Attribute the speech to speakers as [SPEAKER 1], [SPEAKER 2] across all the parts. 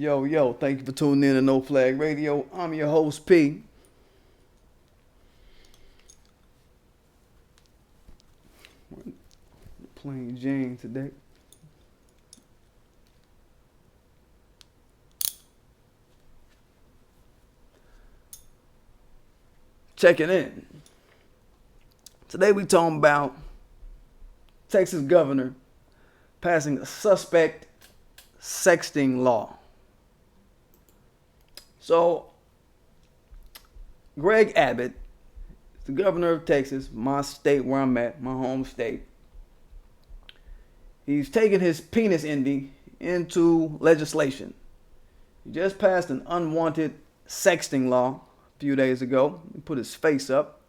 [SPEAKER 1] Yo, thank you for tuning in to No Flag Radio. I'm your host, P. Plain Jane today. Checking in. Today we talking about Texas governor passing a suspect sexting law. So, Greg Abbott, the governor of Texas, my state where I'm at, my home state, he's taken his penis envy into legislation. He just passed an unwanted sexting law a few days ago. He put his face up.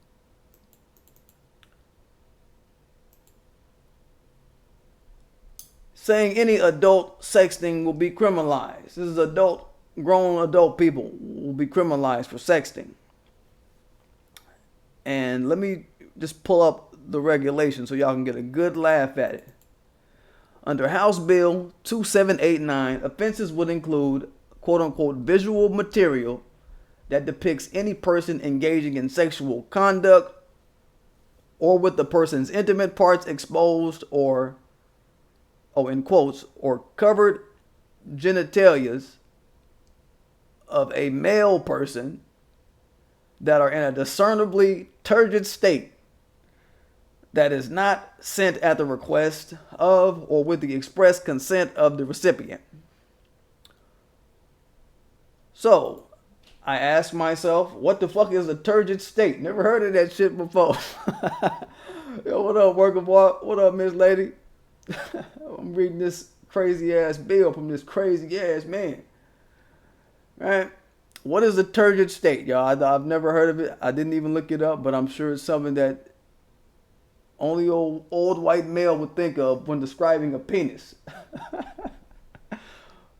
[SPEAKER 1] Saying any adult sexting will be criminalized. This is grown adult people will be criminalized for sexting. And let me just pull up the regulation so y'all can get a good laugh at it. Under House Bill 2789, offenses would include quote-unquote visual material that depicts any person engaging in sexual conduct or with the person's intimate parts exposed or in quotes, or covered genitalias of a male person that are in a discernibly turgid state that is not sent at the request of or with the express consent of the recipient. So, I asked myself, what the fuck is a turgid state? Never heard of that shit before. Yo, what up, worker boy? What up, Miss Lady? I'm reading this crazy ass bill from this crazy ass man. Right? What is a turgid state, y'all? I've never heard of it. I didn't even look it up, but I'm sure it's something that only old white male would think of when describing a penis.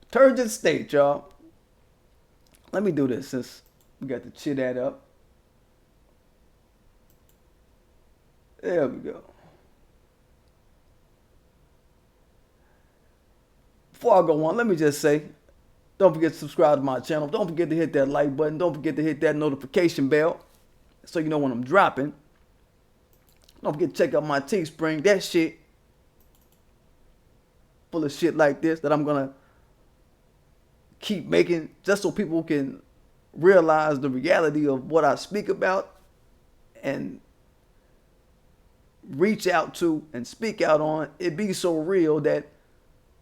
[SPEAKER 1] Turgid state, y'all. Let me do this since we got the chit ad up. There we go. Before I go on, let me just say, don't forget to subscribe to my channel. Don't forget to hit that like button. Don't forget to hit that notification bell so you know when I'm dropping. Don't forget to check out my Teespring. That shit full of shit like this that I'm going to keep making just so people can realize the reality of what I speak about and reach out to and speak out on. It be so real that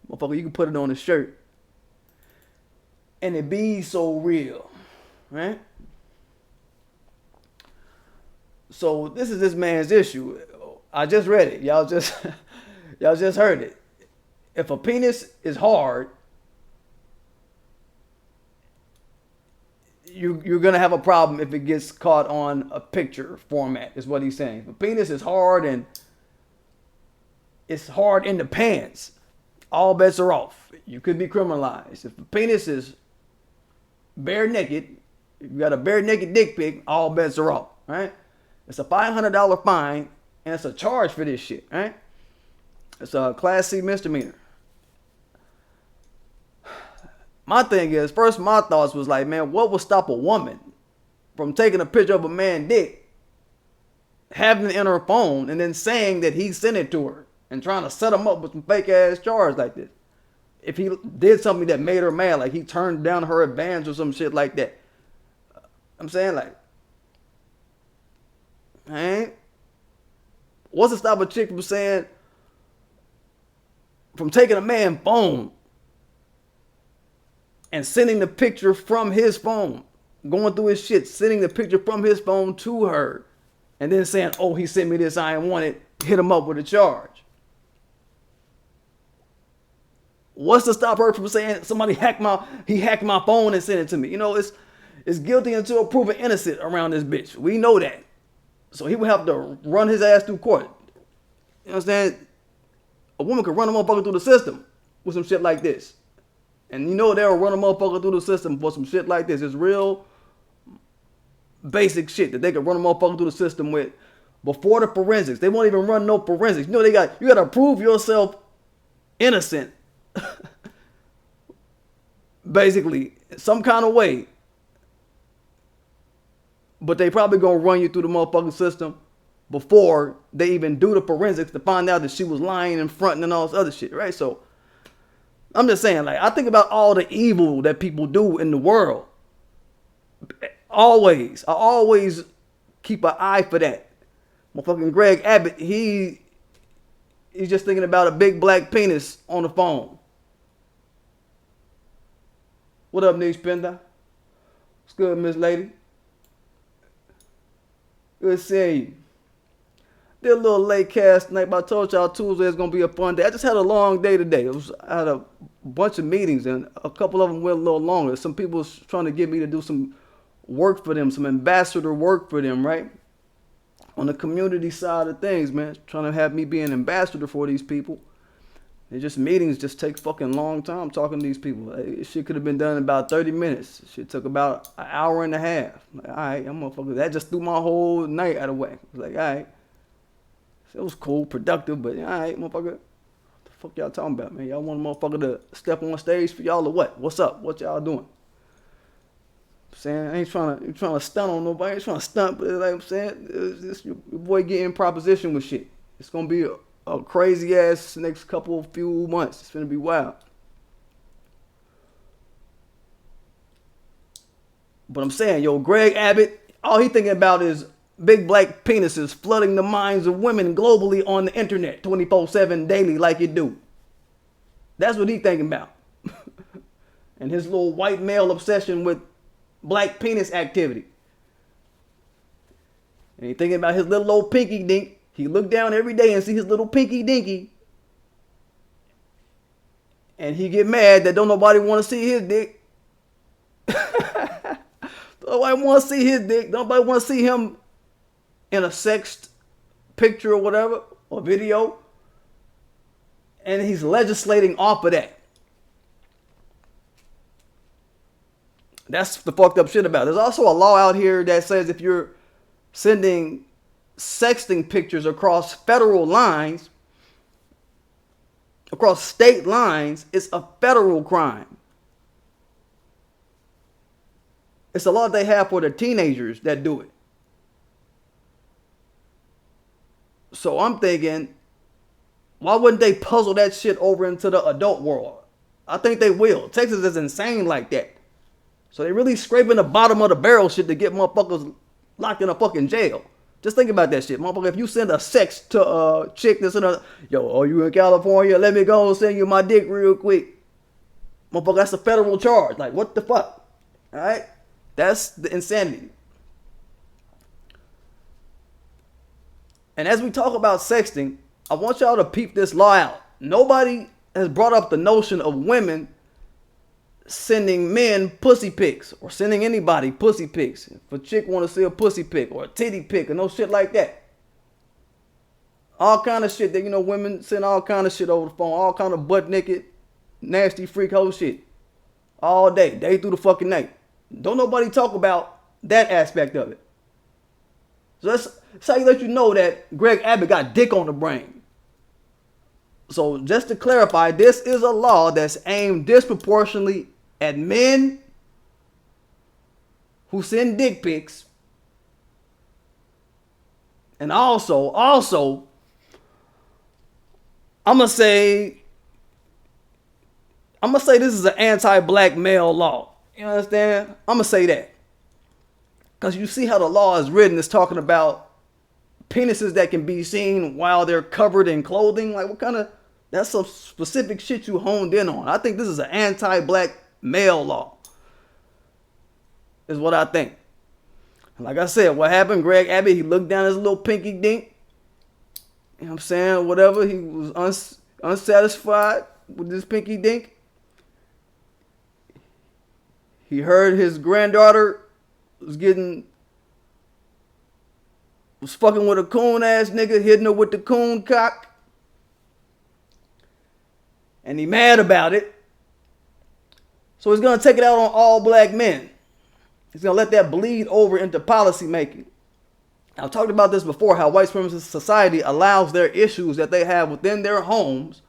[SPEAKER 1] motherfucker, you can put it on a shirt. And it be so real. Right? So this is this man's issue. I just read it. Y'all just heard it. If a penis is hard, you're gonna have a problem if it gets caught on a picture format, is what he's saying. If a penis is hard and it's hard in the pants, all bets are off. You could be criminalized. If the penis is bare naked, if you got a bare naked dick pic, all bets are off, right? It's a $500 fine, and it's a charge for this shit, right? It's a Class C misdemeanor. My thing is, first my thoughts was like, man, what would stop a woman from taking a picture of a man's dick, having it in her phone, and then saying that he sent it to her? And trying to set him up with some fake ass charge like this. If he did something that made her mad, like he turned down her advance or some shit like that. I'm saying, like, hey, what's to stop a chick from taking a man's phone and sending the picture from his phone, going through his shit, sending the picture from his phone to her, and then saying, oh, he sent me this, I ain't want it, hit him up with a charge? What's to stop her from saying somebody hacked my phone and sent it to me? You know, it's guilty until proven innocent around this bitch. We know that. So he would have to run his ass through court. You know what I'm saying? A woman could run a motherfucker through the system with some shit like this. And you know they'll run a motherfucker through the system for some shit like this. It's real basic shit that they could run a motherfucker through the system with before the forensics. They won't even run no forensics. You know you gotta prove yourself innocent basically, some kind of way. But they probably gonna run you through the motherfucking system before they even do the forensics to find out that she was lying and fronting and all this other shit, right? So I'm just saying, like, I think about all the evil that people do in the world. I always keep an eye for that. Motherfucking Greg Abbott, he's just thinking about a big black penis on the phone. What up, Niche Penda? What's good, Miss Lady? Good seeing you. Did a little late cast tonight, but I told y'all Tuesday is going to be a fun day. I just had a long day today. I had a bunch of meetings, and a couple of them went a little longer. Some people was trying to get me to do some work for them, some ambassador work for them, right? On the community side of things, man. Trying to have me be an ambassador for these people. And just meetings just take fucking long time talking to these people. Shit could have been done in about 30 minutes. Shit took about an hour and a half. Like, all right, I'm motherfucker. That just threw my whole night out of whack. Like, all right. It was cool, productive, but all right, motherfucker. What the fuck y'all talking about, man? Y'all want a motherfucker to step on stage for y'all or what? What's up? What y'all doing? I'm saying, I ain't trying to stunt on nobody. I ain't trying to stunt, but like I'm saying, this your boy getting proposition with shit. It's gonna be a crazy ass next few months. It's gonna be wild. But I'm saying, yo, Greg Abbott, all he thinking about is big black penises flooding the minds of women globally on the internet 24/7 daily like you do. That's what he thinking about. And his little white male obsession with black penis activity. And he thinking about his little old pinky dink. He look down every day and see his little pinky dinky. And he get mad that don't nobody want to see his dick. Nobody want to see his dick. Nobody want to see him in a sexed picture or whatever, or video. And he's legislating off of that. That's the fucked up shit about it. There's also a law out here that says if you're sending sexting pictures across federal lines, across state lines, it's a federal crime. It's a law they have for the teenagers that do it. So I'm thinking, why wouldn't they puzzle that shit over into the adult world? I think they will. Texas is insane like that. So they really scraping the bottom of the barrel shit to get motherfuckers locked in a fucking jail. Just think about that shit, motherfucker. If you send a sex to a chick that's in a, yo, are you in California? Let me go and send you my dick real quick. Motherfucker, that's a federal charge. Like, what the fuck? All right? That's the insanity. And as we talk about sexting, I want y'all to peep this law out. Nobody has brought up the notion of women sending men pussy pics or sending anybody pussy pics. If a chick want to see a pussy pic or a titty pic or no shit like that. All kind of shit that, you know, women send all kind of shit over the phone. All kind of butt naked, nasty freak hoe shit. All day through the fucking night. Don't nobody talk about that aspect of it. So that's how you let you know that Greg Abbott got dick on the brain. So just to clarify, this is a law that's aimed disproportionately at men who send dick pics. And also, I'm gonna say this is an anti-black male law. You understand? I'm gonna say that. Because you see how the law is written. It's talking about penises that can be seen while they're covered in clothing. Like, what kind of... That's some specific shit you honed in on. I think this is an anti-black male law. Is what I think. Like I said, what happened? Greg Abbott, he looked down his little pinky dink. You know what I'm saying? Whatever. He was unsatisfied with this pinky dink. He heard his granddaughter was fucking with a coon ass nigga, hitting her with the coon cock. And he mad about it. So he's gonna take it out on all black men. He's gonna let that bleed over into policy making. I've talked about this before, how white supremacist society allows their issues that they have within their homes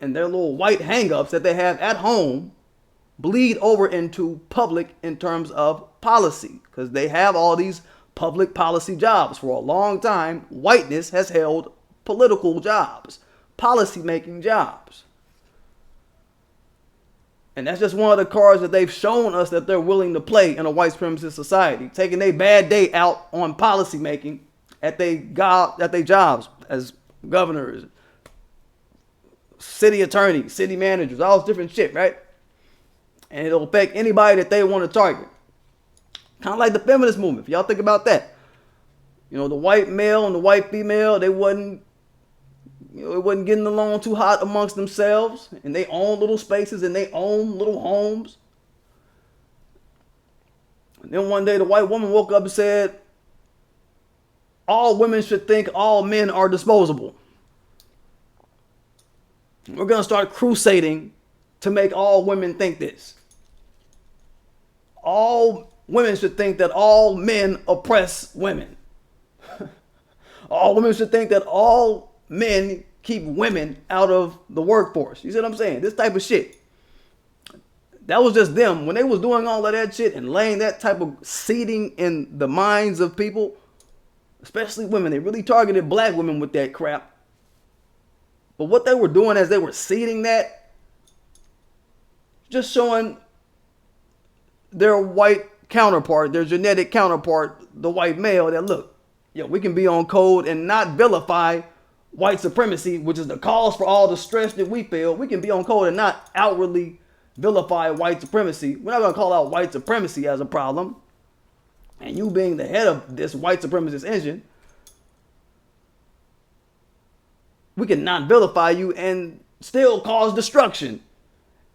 [SPEAKER 1] and their little white hang-ups that they have at home bleed over into public in terms of policy, because they have all these public policy jobs. For a long time, whiteness has held political jobs, policy making jobs. And that's just one of the cards that they've shown us that they're willing to play in a white supremacist society, taking a bad day out on policy making at their jobs as governors, city attorneys, city managers, all this different shit, right? And it'll affect anybody that they want to target. Kind of like the feminist movement, if y'all think about that. You know, the white male and the white female, they wasn't getting along too hot amongst themselves, and they own little spaces and they own little homes. And then one day the white woman woke up and said, all women should think all men are disposable. We're going to start crusading to make all women think this. All women should think that all men oppress women. All women should think that all men keep women out of the workforce. You see what I'm saying? This type of shit. That was just them. When they was doing all of that shit and laying that type of seeding in the minds of people, especially women, they really targeted black women with that crap. But what they were doing as they were seeding that, just showing their white counterpart, their genetic counterpart, the white male, that look, we can be on code and not vilify white supremacy, which is the cause for all the stress that we feel. We can be on code and not outwardly vilify white supremacy. We're not going to call out white supremacy as a problem. And you being the head of this white supremacist engine, we can not vilify you and still cause destruction.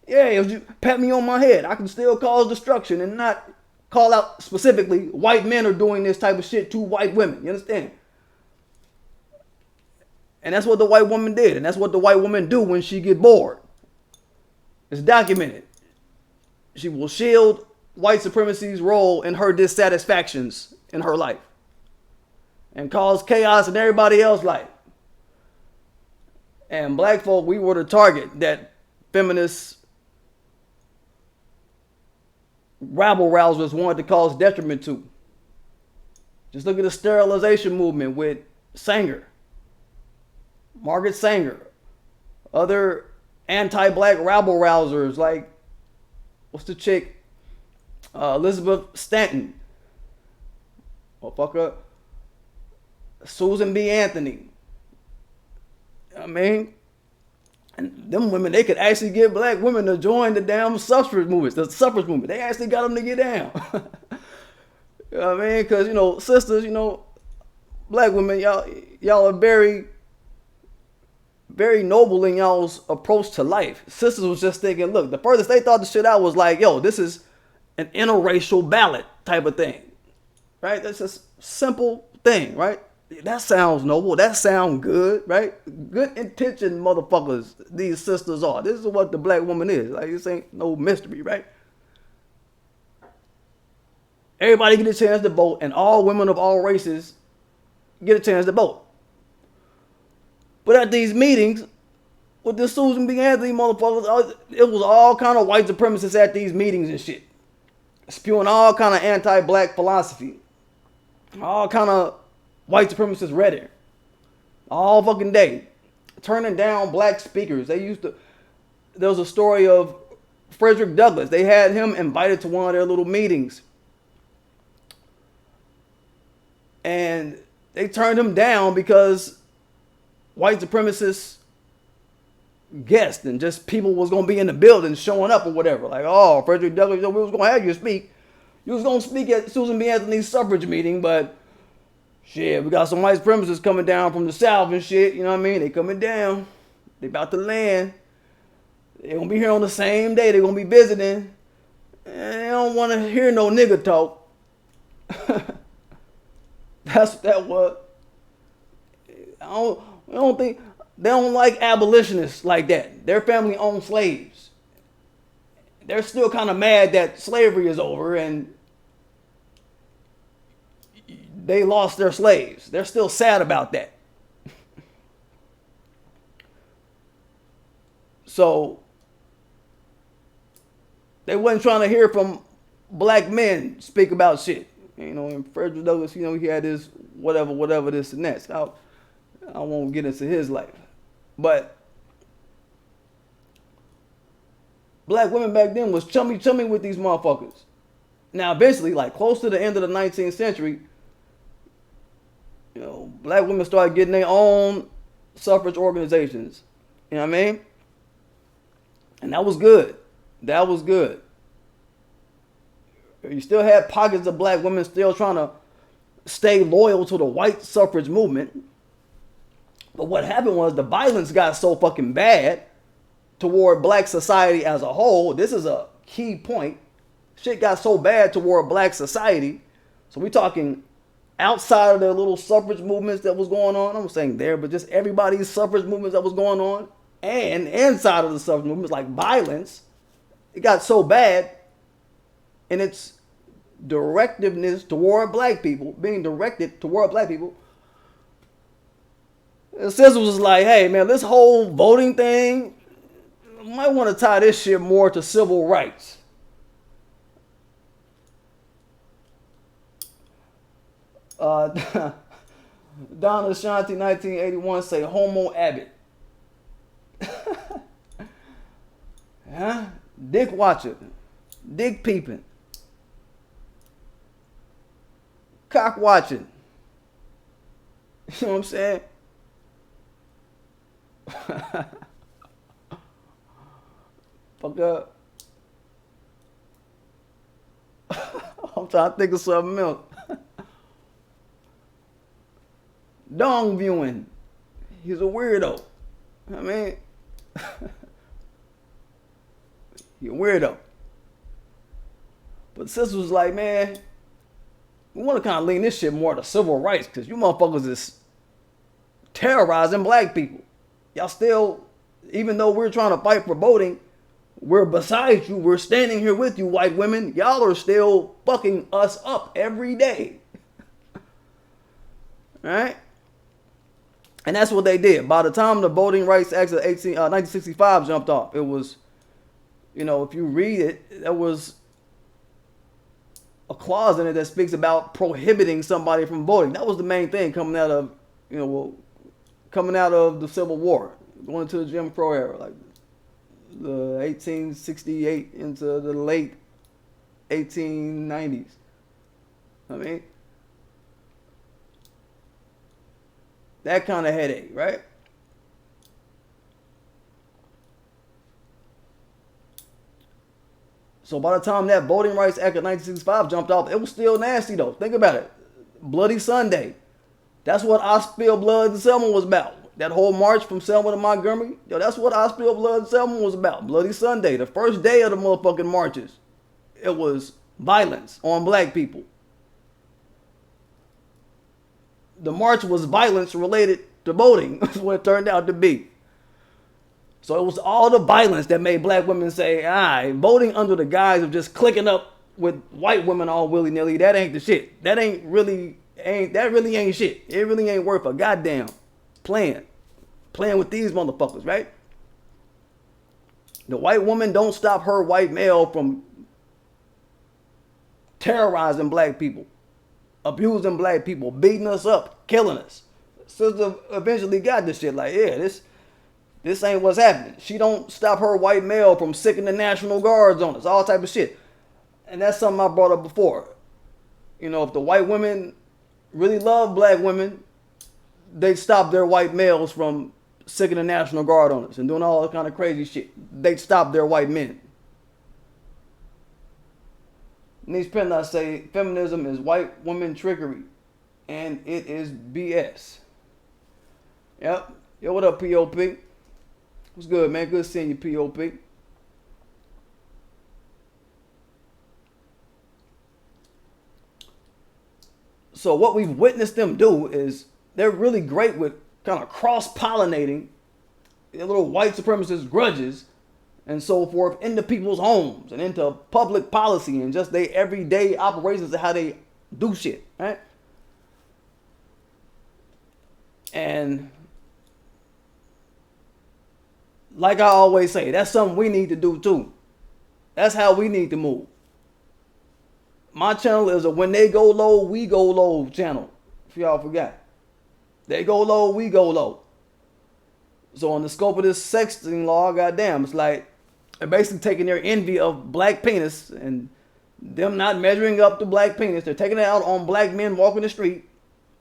[SPEAKER 1] Yeah, if you pat me on my head, I can still cause destruction and not call out specifically white men are doing this type of shit to white women. You understand? And that's what the white woman did. And that's what the white woman do when she get bored. It's documented. She will shield white supremacy's role in her dissatisfactions in her life and cause chaos in everybody else's life. And black folk, we were the target that feminists, rabble rousers wanted to cause detriment to. Just look at the sterilization movement with Sanger, Margaret Sanger, other anti-black rabble rousers like, what's the chick? Elizabeth Stanton. Motherfucker. Susan B. Anthony. I mean, and them women, they could actually get black women to join the damn suffrage movement. The suffrage movement. They actually got them to get down. You know what I mean? Because, sisters, black women, y'all are very, very noble in y'all's approach to life. Sisters was just thinking, look, the furthest they thought the shit out was like, this is an interracial ballot type of thing. Right? That's just a simple thing, right? That sounds noble. That sounds good, right? Good intention motherfuckers these sisters are. This is what the black woman is. Like, this ain't no mystery, right? Everybody get a chance to vote, and all women of all races get a chance to vote. But at these meetings, with the Susan B. Anthony motherfuckers, it was all kind of white supremacists at these meetings and shit. Spewing all kind of anti-black philosophy. All kind of white supremacist rhetoric. All fucking day. Turning down black speakers. There was a story of Frederick Douglass. They had him invited to one of their little meetings. And they turned him down because white supremacists guests and just people was going to be in the building showing up or whatever. Like, Frederick Douglass, we was going to have you speak. You was going to speak at Susan B. Anthony's suffrage meeting, but shit, we got some white supremacists coming down from the South and shit. You know what I mean? They coming down. They about to land. They going to be here on the same day. They going to be visiting. And they don't want to hear no nigga talk. That what. I don't think they don't like abolitionists like that. Their family owned slaves. They're still kind of mad that slavery is over and they lost their slaves. They're still sad about that. So They wasn't trying to hear from black men speak about shit. You know, and Frederick Douglass, you know, he had this whatever, this and that. So I won't get into his life. But black women back then was chummy with these motherfuckers. Now, eventually, like close to the end of the 19th century, you know, black women started getting their own suffrage organizations. You know what I mean? And that was good. That was good. You still had pockets of black women still trying to stay loyal to the white suffrage movement. But what happened was the violence got so fucking bad toward black society as a whole. This is a key point. Shit got so bad toward black society. So we talking outside of the little suffrage movements that was going on. I'm saying there, but just everybody's suffrage movements that was going on. And inside of the suffrage movements, like violence, it got so bad in its directiveness toward black people, being directed toward black people. The sister was like, hey man, this whole voting thing, you might want to tie this shit more to civil rights. Donna Shanti 1981 say Homo Abbott. Huh? Dick watching. Dick peeping. Cock watching. You know what I'm saying? Fuck up. I'm trying to think of something else. Dong viewing. He's a weirdo. I mean, you're a weirdo. But the sister was like, man, we want to kind of lean this shit more to civil rights because you motherfuckers is terrorizing black people. Y'all still, even though we're trying to fight for voting, we're beside you. We're standing here with you, white women. Y'all are still fucking us up every day. All right? And that's what they did. By the time the Voting Rights Act of 1965 jumped off, it was, you know, if you read it, there was a clause in it that speaks about prohibiting somebody from voting. That was the main thing coming out of, you know, well, coming out of the Civil War, going into the Jim Crow era, like the 1868 into the late 1890s. I mean, that kind of headache, right? So by the time that Voting Rights Act of 1965 jumped off, it was still nasty though. Think about it. Bloody Sunday. That's what I Spill Blood in Selma was about. That whole march from Selma to Montgomery. Yo, that's what I Spill Blood in Selma was about. Bloody Sunday. The first day of the motherfucking marches. It was violence on black people. The march was violence related to voting. That's what it turned out to be. So it was all the violence that made black women say, voting under the guise of just clicking up with white women all willy-nilly, that ain't the shit. That really ain't shit. It really ain't worth a goddamn playing with these motherfuckers, right? The white woman don't stop her white male from terrorizing black people, abusing black people, beating us up, killing us. Sister eventually got this shit like, yeah, this ain't what's happening. She don't stop her white male from sicking the National Guards on us, all type of shit. And that's something I brought up before. You know, if the white women really love black women, they'd stop their white males from sicking the National Guard on us and doing all that kind of crazy shit. They'd stop their white men. Niece Penn say feminism is white woman trickery and it is BS. Yep. Yo, what up, POP? What's good, man? Good seeing you, POP. So what we've witnessed them do is they're really great with kind of cross-pollinating their little white supremacist grudges and so forth into people's homes and into public policy and just their everyday operations of how they do shit, right? And like I always say, that's something we need to do too. That's how we need to move. My channel is a when they go low, we go low channel. If y'all forgot. They go low, we go low. So on the scope of this sexting law, goddamn, it's like they're basically taking their envy of black penis and them not measuring up to black penis. They're taking it out on black men walking the street.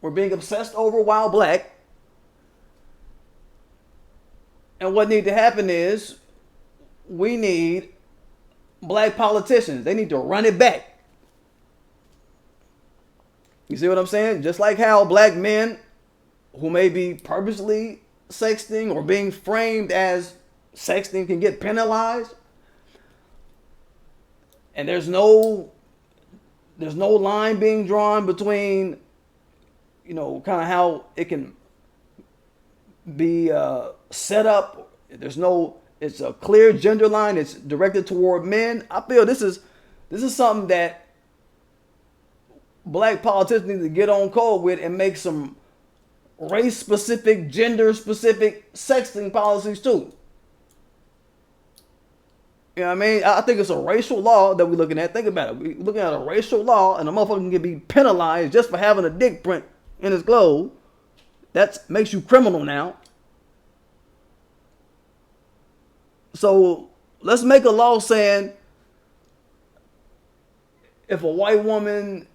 [SPEAKER 1] We're being obsessed over while black. And what needs to happen is we need black politicians. They need to run it back. You see what I'm saying? Just like how black men who may be purposely sexting or being framed as sexting can get penalized. And there's no line being drawn between, kind of how it can be set up. It's a clear gender line. It's directed toward men. I feel this is something that black politicians need to get on code with and make some race-specific, gender-specific sexting policies too. You know what I mean? I think it's a racial law that we're looking at. Think about it. We're looking at a racial law, and a motherfucker can be penalized just for having a dick print in his clothes. That makes you criminal now. So let's make a law saying if a white woman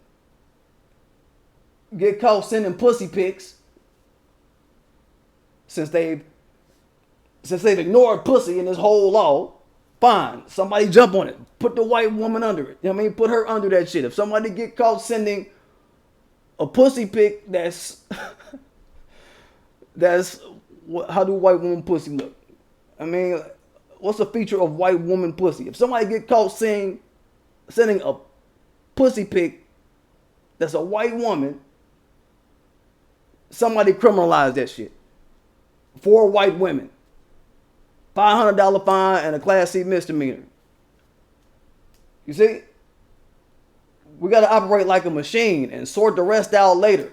[SPEAKER 1] get caught sending pussy pics, since they've ignored pussy in this whole law, fine, somebody jump on it, put the white woman under it. You know what I mean? Put her under that shit. If somebody get caught sending a pussy pic, that's how do white woman pussy look? I mean, what's a feature of white woman pussy? If somebody get caught sending a pussy pic that's a white woman, somebody criminalize that shit. 4 white women. $500 fine and a Class C misdemeanor. You see? We got to operate like a machine and sort the rest out later.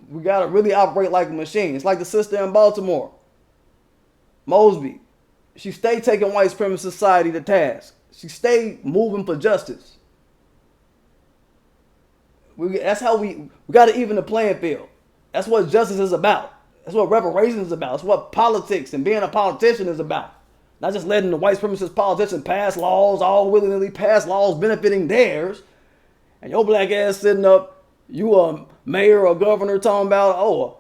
[SPEAKER 1] We got to really operate like a machine. It's like the sister in Baltimore, Mosby. She stayed taking white supremacist society to task. She stayed moving for justice. That's how we got to even the playing field. That's what justice is about. That's what reparations is about. That's what politics and being a politician is about. Not just letting the white supremacist politicians pass laws, all willy-nilly pass laws benefiting theirs. And your black ass sitting up, you a mayor or governor talking about, oh,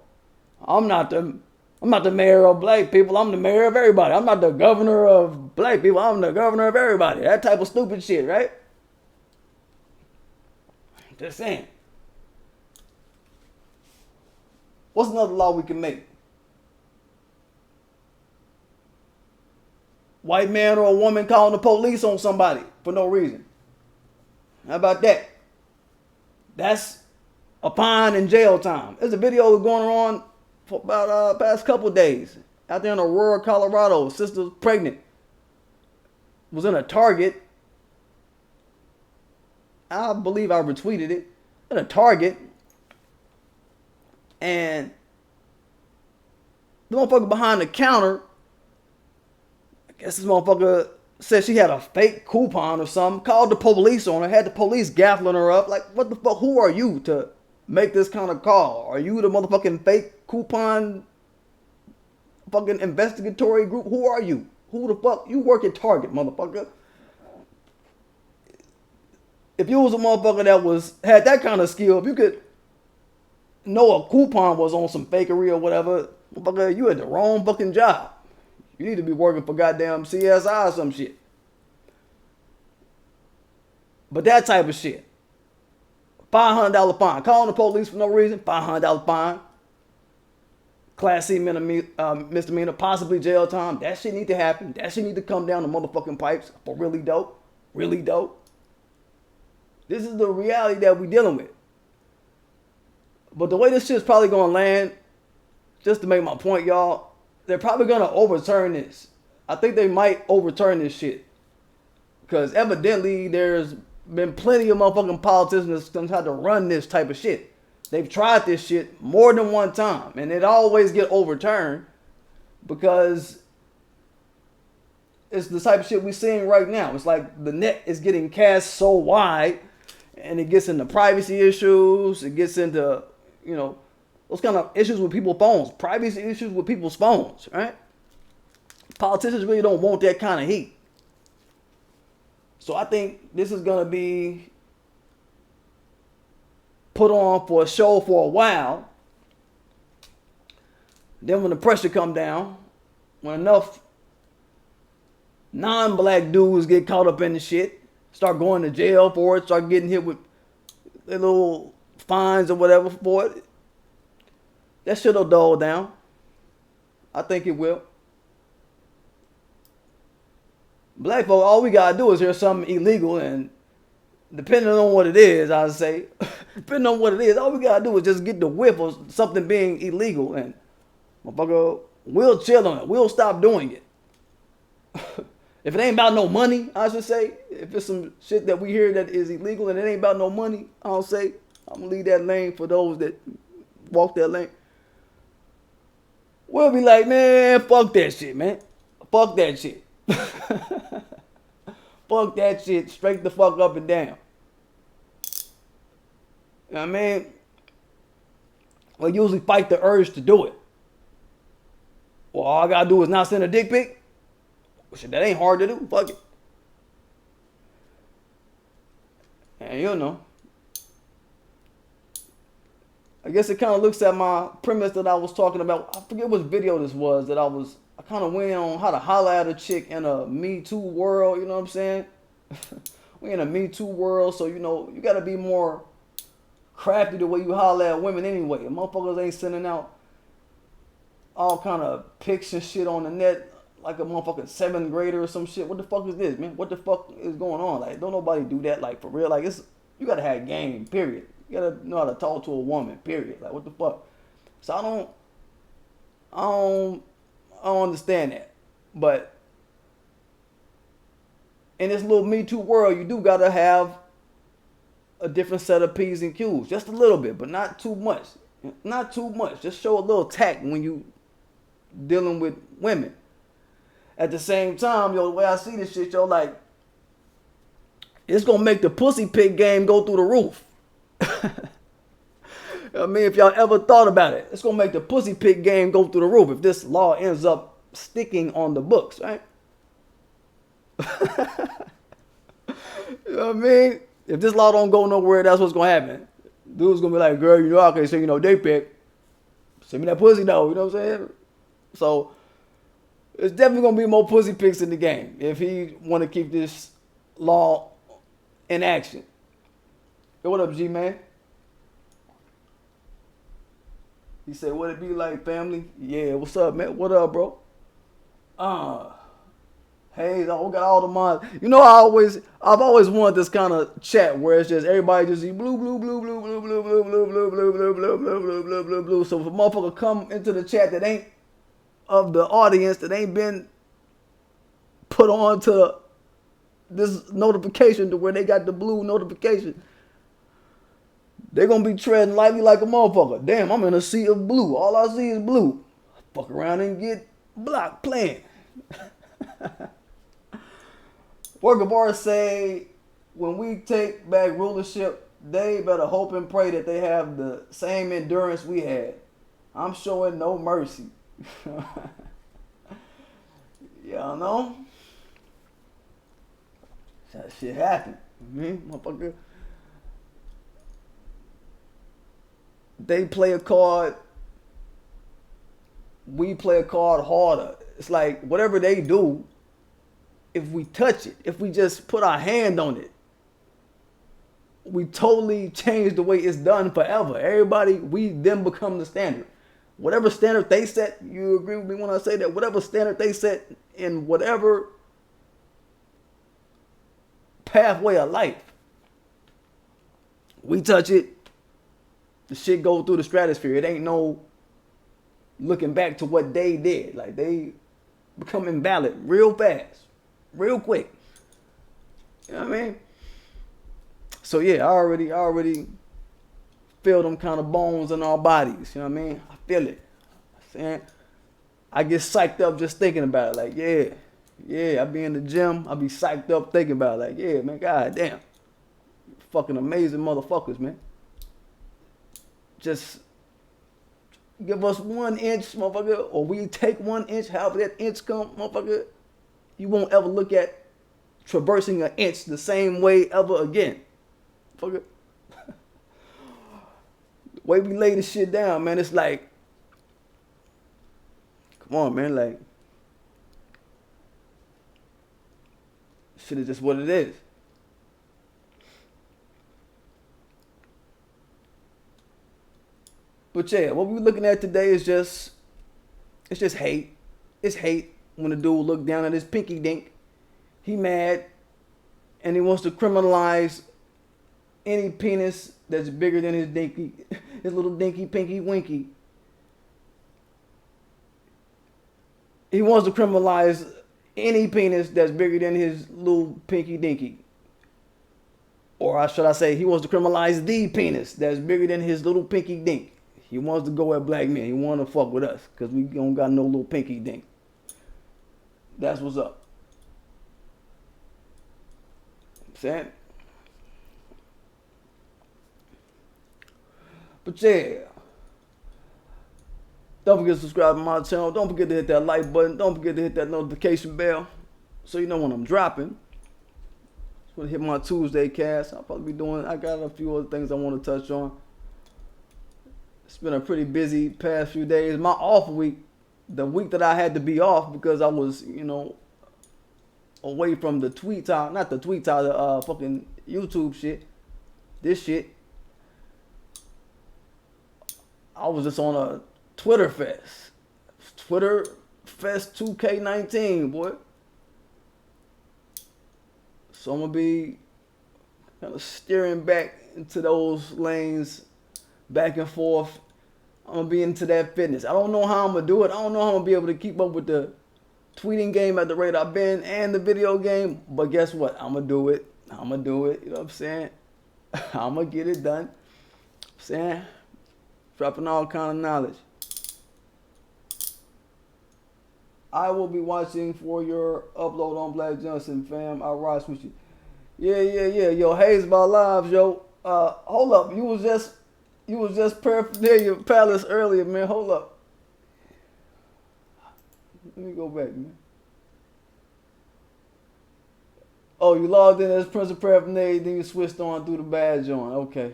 [SPEAKER 1] I'm not the mayor of black people. I'm the mayor of everybody. I'm not the governor of black people. I'm the governor of everybody. That type of stupid shit, right? Just saying. What's another law we can make? White man or a woman calling the police on somebody for no reason. How about that? That's a fine and jail time. There's a video going on for about past couple days. Out there in Aurora, Colorado, a sister was pregnant. Was in a Target. I believe I retweeted it. In a Target. And the motherfucker behind the counter, I guess this motherfucker said she had a fake coupon or something, called the police on her, had the police gaffling her up. Like, what the fuck? Who are you to make this kind of call? Are you the motherfucking fake coupon fucking investigatory group? Who are you? Who the fuck? You work at Target, motherfucker. If you was a motherfucker that had that kind of skill, if you could know a coupon was on some fakery or whatever, motherfucker, you had the wrong fucking job. You need to be working for goddamn CSI or some shit. But that type of shit. $500 fine. Calling the police for no reason, $500 fine. Class C misdemeanor, possibly jail time. That shit need to happen. That shit need to come down the motherfucking pipes for really dope. Really dope. This is the reality that we're dealing with. But the way this shit's probably going to land, just to make my point, y'all, they're probably going to overturn this. I think they might overturn this shit. Because evidently there's been plenty of motherfucking politicians that's tried to run this type of shit. They've tried this shit more than one time. And it always get overturned because it's the type of shit we're seeing right now. It's like the net is getting cast so wide, and it gets into privacy issues. It gets into, you know, those kind of issues with people's phones, privacy issues with people's phones, right? Politicians really don't want that kind of heat. So I think this is going to be put on for a show for a while. Then when the pressure come down, when enough non-black dudes get caught up in the shit, start going to jail for it, start getting hit with their little fines or whatever for it, that shit'll dull down. I think it will. Black folk, all we gotta do is hear something illegal, and depending on what it is, I say, depending on what it is, all we gotta do is just get the whiff of something being illegal, and motherfucker, we'll chill on it. We'll stop doing it. If it ain't about no money, I should say, if it's some shit that we hear that is illegal and it ain't about no money, I'll say, I'm gonna leave that lane for those that walk that lane. We'll be like, man, fuck that shit, man. Fuck that shit. Fuck that shit straight the fuck up and down. You know what I mean? We usually fight the urge to do it. Well, all I gotta do is not send a dick pic. Shit, that ain't hard to do. Fuck it. And you know, I guess it kind of looks at my premise that I was talking about. I forget which video this was that I kind of went on how to holler at a chick in a Me Too world. You know what I'm saying? We in a Me Too world, so you know you gotta be more crafty the way you holler at women anyway. Motherfuckers ain't sending out all kind of pics and shit on the net like a motherfucking 7th grader or some shit. What the fuck is this, man? What the fuck is going on? Like, don't nobody do that, like, for real. Like, you gotta have game, period. You gotta know how to talk to a woman, period. Like, what the fuck? So I don't understand that. But in this little Me Too world, you do gotta have a different set of P's and Q's. Just a little bit, but not too much. Not too much. Just show a little tact when you dealing with women. At the same time, yo, the way I see this shit, yo, like, it's gonna make the pussy pick game go through the roof. I mean, if y'all ever thought about it, it's gonna make the pussy pick game go through the roof if this law ends up sticking on the books, right? You know what I mean? If this law don't go nowhere, that's what's gonna happen. Dude's gonna be like, girl, you know I can't send you no dick pic. Send me that pussy though, you know what I'm saying? So there's definitely gonna be more pussy pics in the game if he wanna keep this law in action. Hey, what up, G man? He said, what it be like, family? Yeah, what's up, man? What up, bro? Hey, I got all the mods. You know, I've always wanted this kind of chat where it's just everybody just blue, blue, blue, blue, blue, blue, blue, blue, blue, blue, blue, blue, blue, blue, blue, blue, blue. So if a motherfucker come into the chat that ain't of the audience, that ain't been put on to this notification to where they got the blue notification, they're gonna be treading lightly like a motherfucker. Damn, I'm in a sea of blue. All I see is blue. Fuck around and get blocked playing. Worker bars say, when we take back rulership, they better hope and pray that they have the same endurance we had. I'm showing no mercy. Y'all know? That shit happened. Motherfucker. They play a card. We play a card harder. It's like whatever they do, if we touch it, if we just put our hand on it, we totally change the way it's done forever. Everybody, we then become the standard. Whatever standard they set, you agree with me when I say that? Whatever standard they set in whatever pathway of life, we touch it, the shit go through the stratosphere. It ain't no looking back to what they did. Like, they become invalid real fast, real quick. You know what I mean? So yeah, I already feel them kind of bones in our bodies. You know what I mean? I feel it. I get psyched up just thinking about it. Like, yeah, Yeah, I be in the gym. I be psyched up thinking about it. Like, yeah, man, god damn. Fucking amazing motherfuckers, man. Just give us 1 inch, motherfucker, or we take 1 inch, however that inch come, motherfucker. You won't ever look at traversing an inch the same way ever again. Motherfucker. The way we lay this shit down, man, it's like, come on, man, like, shit is just what it is. But yeah, what we're looking at today is just, it's just hate. It's hate when the dude look down at his pinky dink. He mad, and he wants to criminalize any penis that's bigger than his dinky, his little dinky pinky winky. He wants to criminalize any penis that's bigger than his little pinky dinky. Or should I say, he wants to criminalize the penis that's bigger than his little pinky dink. He wants to go at black men. He want to fuck with us because we don't got no little pinky dink. That's what's up. Saying. But yeah, don't forget to subscribe to my channel. Don't forget to hit that like button. Don't forget to hit that notification bell so you know when I'm dropping. Just want to hit my Tuesday cast. I'll probably be doing, I got a few other things I want to touch on. It's been a pretty busy past few days. My off week, the week that I had to be off because I was, you know, away from the tweet time, not the tweet time, the fucking YouTube shit. This shit. I was just on a Twitter fest. Twitter Fest 2K19, boy. So I'm gonna be kind of steering back into those lanes, back and forth. I'm gonna be into that fitness. I don't know how I'm gonna do it. I don't know how I'm gonna be able to keep up with the tweeting game at the rate I've been and the video game. But guess what? I'm gonna do it. I'm gonna do it. You know what I'm saying? I'm gonna get it done. You know what I'm saying? Dropping all kind of knowledge. I will be watching for your upload on Black Johnson, fam. I'll rise with you. Yeah. Yo, Hayes by Lives, yo. Hold up. You was just paraphernalia palace earlier, man. Hold up. Let me go back, man. Oh, you logged in as Prince of Paraphernalia, then you switched on through the badge on. Okay.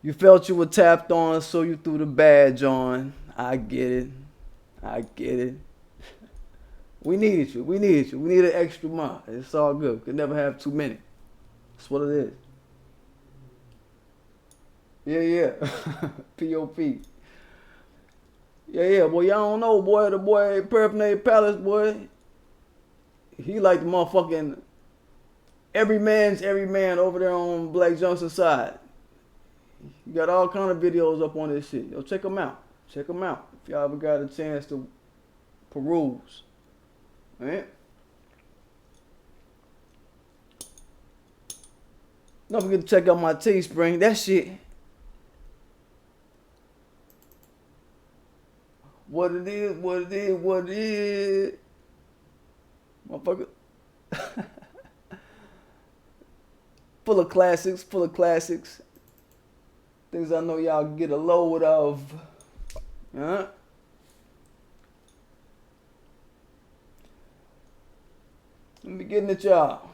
[SPEAKER 1] You felt you were tapped on, so you threw the badge on. I get it. I get it. We needed you. We needed you. We need an extra month. It's all good. Could never have too many. That's what it is. Yeah. P.O.P. Yeah. Boy, y'all don't know, boy. The boy, Paraphernalia Palace, boy. He like the motherfucking every man over there on Black Johnson side. You got all kind of videos up on this shit. Yo, check them out. Check them out. If y'all ever got a chance to peruse. Right? Don't forget to check out my Teespring. That shit. What it is. Motherfucker. Full of classics. Things I know y'all get a load of. Huh? Let me get at y'all.